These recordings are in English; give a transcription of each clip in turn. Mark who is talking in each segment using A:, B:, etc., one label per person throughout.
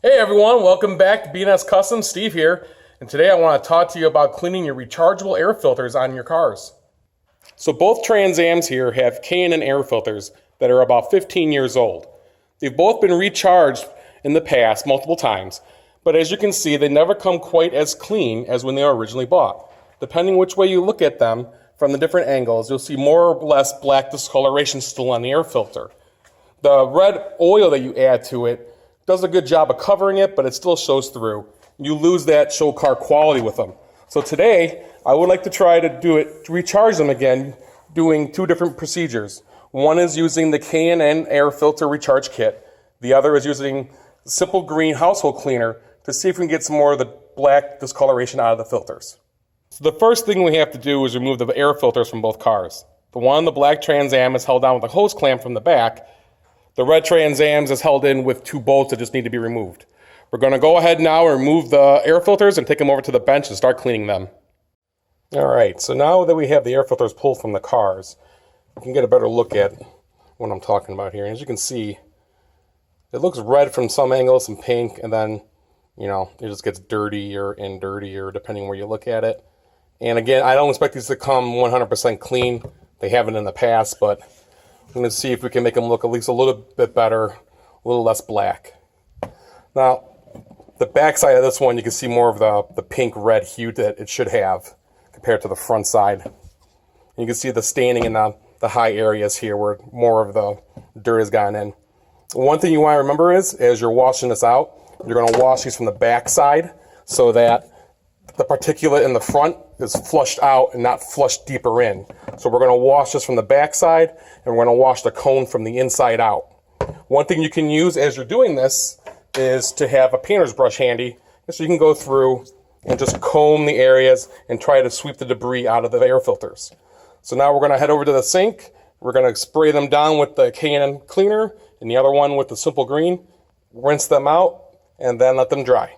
A: Hey everyone, welcome back to B&S Custom. Steve here, and today I want to talk to you about cleaning your rechargeable air filters on your cars. So both Trans Ams here have K&N air filters that are about 15 years old. They've both been recharged in the past multiple times, but as you can see, they never come quite as clean as when they were originally bought. Depending which way you look at them from the different angles, you'll see more or less black discoloration still on the air filter. The red oil that you add to it does a good job of covering it, but it still shows through. You lose that show car quality with them. So today, I would like to try to recharge them again, doing two different procedures. One is using the K&N air filter recharge kit. The other is using simple green household cleaner to see if we can get some more of the black discoloration out of the filters. So the first thing we have to do is remove the air filters from both cars. The one, the black Trans Am, is held down with a hose clamp from the back. The red Trans Ams is held in with two bolts that just need to be removed. We're going to go ahead now and remove the air filters and take them over to the bench and start cleaning them. All right, so now that we have the air filters pulled from the cars, we can get a better look at what I'm talking about here. And as you can see, it looks red from some angles, some pink, and then, it just gets dirtier and dirtier depending where you look at it. And again, I don't expect these to come 100% clean. They haven't in the past, but I'm going to see if we can make them look at least a little bit better, a little less black. Now, the back side of this one, you can see more of the pink-red hue that it should have compared to the front side. And you can see the staining in the high areas here where more of the dirt has gotten in. One thing you want to remember is, as you're washing this out, you're going to wash these from the back side so that the particulate in the front is flushed out and not flushed deeper in. So we're going to wash this from the back side, and we're going to wash the cone from the inside out. One thing you can use as you're doing this is to have a painter's brush handy, so you can go through and just comb the areas and try to sweep the debris out of the air filters. So now we're going to head over to the sink. We're going to spray them down with the K&N cleaner and the other one with the simple green, rinse them out, and then let them dry.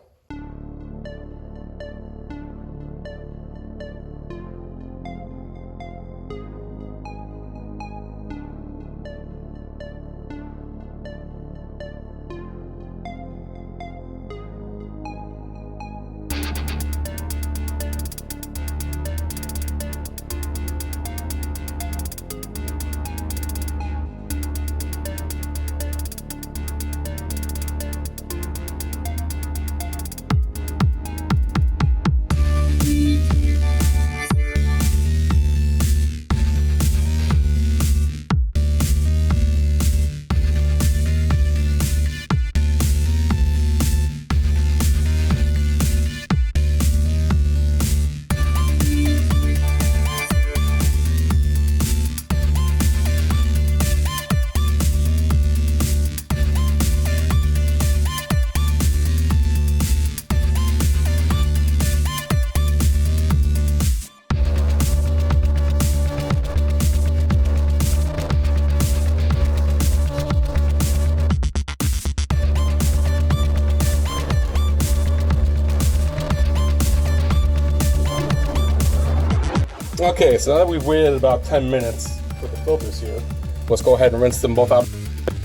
A: Okay, so now that we've waited about 10 minutes with the filters here, let's go ahead and rinse them both out.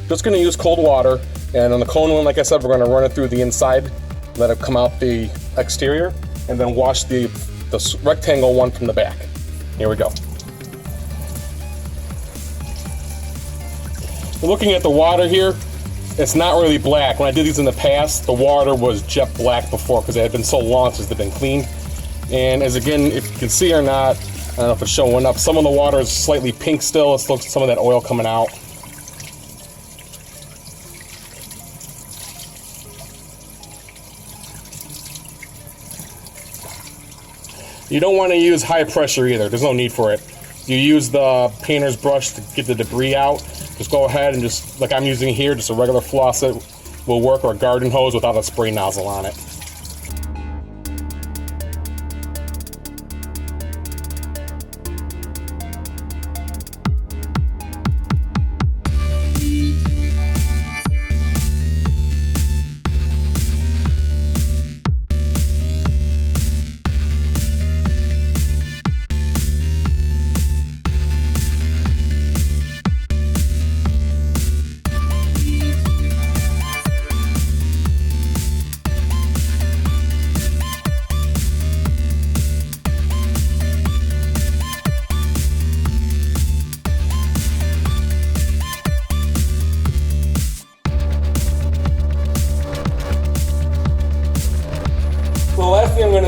A: Just going to use cold water, and on the cone one, like I said, we're going to run it through the inside, let it come out the exterior, and then wash the rectangle one from the back. Here we go. Looking at the water here, it's not really black. When I did these in the past, the water was jet black before because it had been so long since they've been cleaned. And as again, if you can see or not, I don't know if it's showing up, some of the water is slightly pink still. It looks like some of that oil coming out. You don't want to use high pressure either. There's no need for it. You use the painter's brush to get the debris out. Just go ahead and just, like I'm using here, just a regular faucet will work, or a garden hose without a spray nozzle on it.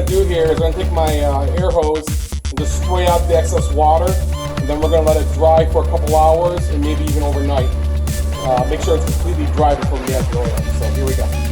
A: going to do here is I'm going to take my air hose and just spray out the excess water, and then we're going to let it dry for a couple hours and maybe even overnight. Make sure it's completely dry before we add the oil. So here we go.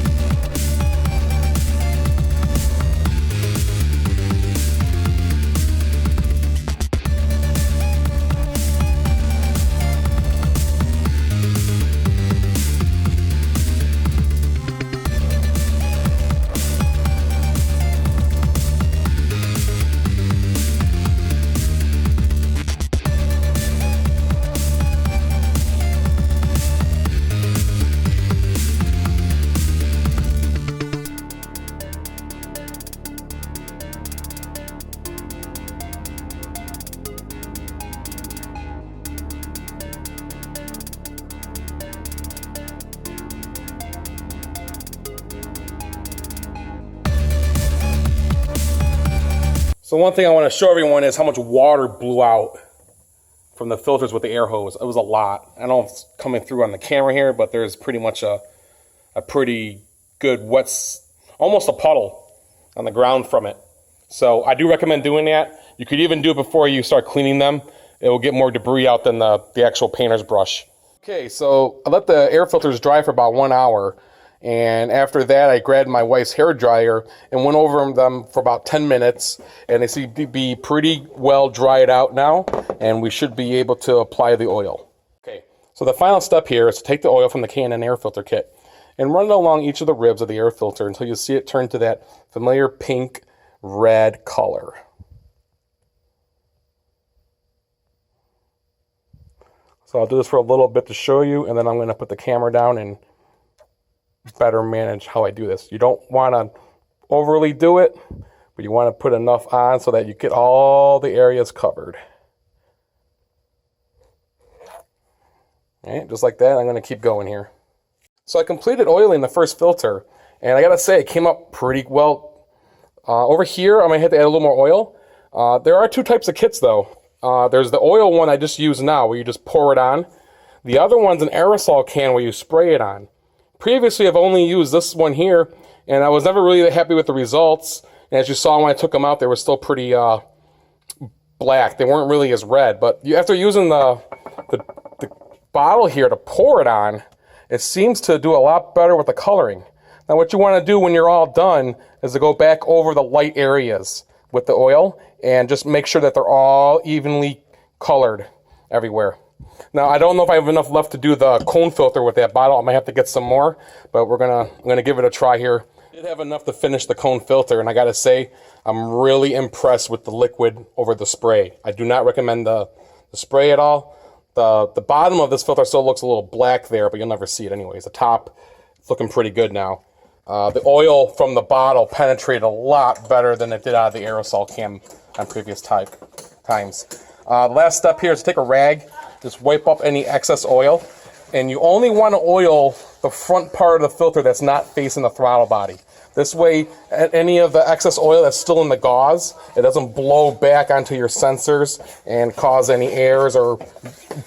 A: So one thing I want to show everyone is how much water blew out from the filters with the air hose. It was a lot. I don't know if it's coming through on the camera here, but there's pretty much a pretty good wet, almost a puddle on the ground from it. So I do recommend doing that. You could even do it before you start cleaning them. It will get more debris out than the actual painter's brush. Okay, so I let the air filters dry for about 1 hour. And after that, I grabbed my wife's hair dryer and went over them for about 10 minutes. And they seem to be pretty well dried out now. And we should be able to apply the oil. Okay, so the final step here is to take the oil from the K&N air filter kit and run it along each of the ribs of the air filter until you see it turn to that familiar pink-red color. So I'll do this for a little bit to show you, and then I'm going to put the camera down and better manage how I do this. You don't want to overly do it, but you want to put enough on so that you get all the areas covered. All right, just like that. I'm going to keep going here. So I completed oiling the first filter, and I got to say it came up pretty well. Over here, I'm going to have to add a little more oil. There are two types of kits though. There's the oil one I just use now where you just pour it on. The other one's an aerosol can where you spray it on. Previously, I've only used this one here, and I was never really happy with the results. And as you saw when I took them out, they were still pretty black. They weren't really as red. But after using the bottle here to pour it on, it seems to do a lot better with the coloring. Now, what you want to do when you're all done is to go back over the light areas with the oil and just make sure that they're all evenly colored everywhere. Now, I don't know if I have enough left to do the cone filter with that bottle. I might have to get some more, but I'm gonna give it a try here. I did have enough to finish the cone filter, and I gotta say, I'm really impressed with the liquid over the spray. I do not recommend the spray at all. The bottom of this filter still looks a little black there, but you'll never see it anyways. The top, it's looking pretty good now. The oil from the bottle penetrated a lot better than it did out of the aerosol can on previous times. The last step here is to take a rag, just wipe up any excess oil, and you only want to oil the front part of the filter that's not facing the throttle body. This way, any of the excess oil that's still in the gauze, it doesn't blow back onto your sensors and cause any airs or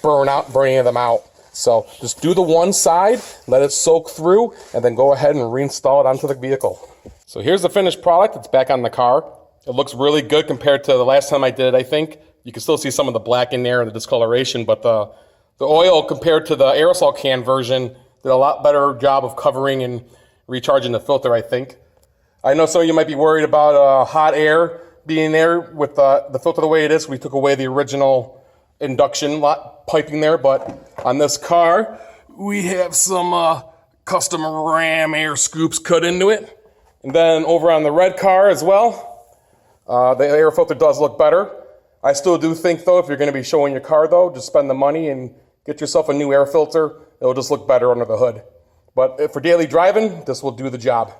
A: burn any of them out. So just do the one side, let it soak through, and then go ahead and reinstall it onto the vehicle. So here's the finished product. It's back on the car. It looks really good compared to the last time I did it, I think. You can still see some of the black in there and the discoloration, but the oil compared to the aerosol can version did a lot better job of covering and recharging the filter, I think. I know some of you might be worried about hot air being there with the filter the way it is. We took away the original induction piping there, but on this car, we have some custom ram air scoops cut into it. And then over on the red car as well, the air filter does look better. I still do think, though, if you're going to be showing your car, though, just spend the money and get yourself a new air filter. It'll just look better under the hood. But for daily driving, this will do the job.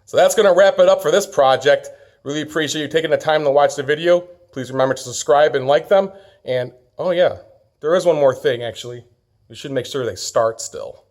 A: So that's going to wrap it up for this project. Really appreciate you taking the time to watch the video. Please remember to subscribe and like them. And, oh yeah, there is one more thing, actually. We should make sure they start still.